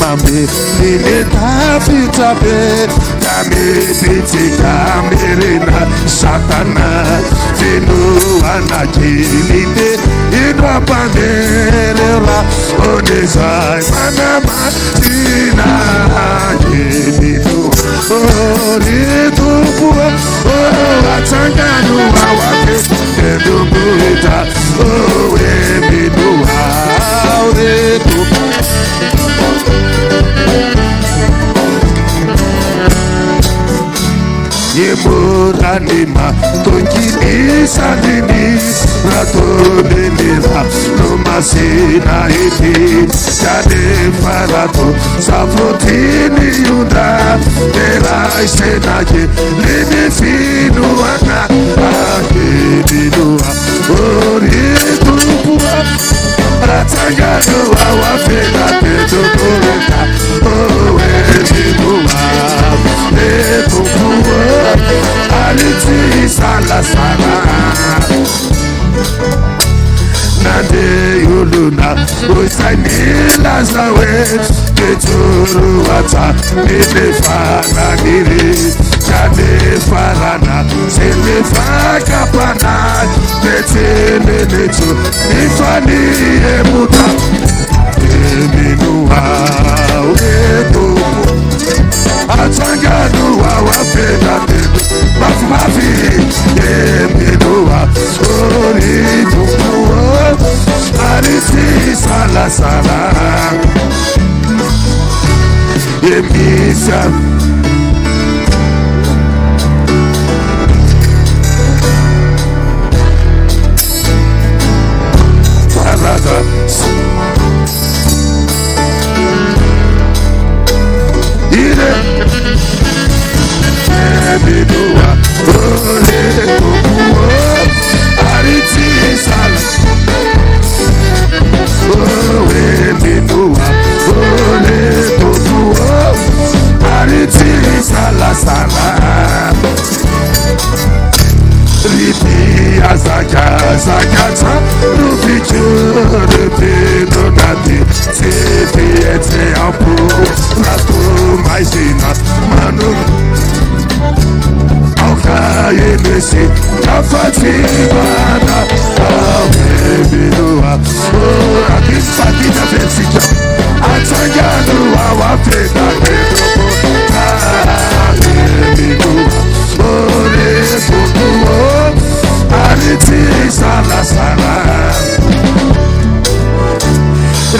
Kame, Nita Fitabe, Kame, Piti Kamerina, Satana, Tinu Anakilite, Idwa Panera, Onezai, Manama, Tina, Genidu, Ritu, Atanganu, Awake, Edubuita, Emidu, Auretu. Yemuranima, Tonkini Salini, Ratonimira, Lomasina Iti, Jade Farato, Savotini Yuda, Dela Senake, Lenefino Ana, Akedidua, Orietupua, Ratangano, Awafena, Pedrocoreta, Oedidua, Etupua. Aliti sala sala Nade yuluna Usaini lazawe Keturu wata Nide fana niri Jade farana Sele faka pana Nete nenetu Nifani emuta Eminua Uetu Atanganu awapena tedu Mafi Eminua Oriduwa Ariti sala sala Emisa Parada Ire Eminua Oriduwa Ariti sala Eminua Oriduwa Ariti sala sala Ripi azaka zakata Rubichu Rupino nati Tepi ete ampu Ratu maizina Manu Auka yenesi Kafati bana Eminua Akifadina vesija Atanganu awapena Pedropo Eminua Oriduwa Ariti sala sala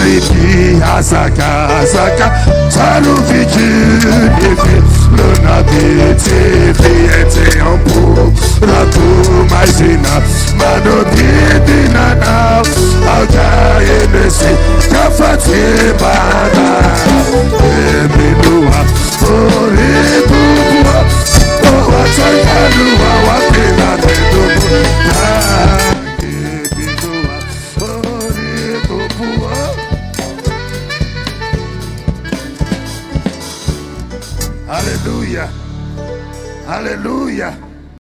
Ripi azaka azaka Salu vijinifi Luna biti Fiete ampu Ratu maizina Mano didina na Auka yenesi Kafati bana Eminua Oriduwa Atanganu awapena Pedropo Eminua Oriduwa Hallelujah. Hallelujah.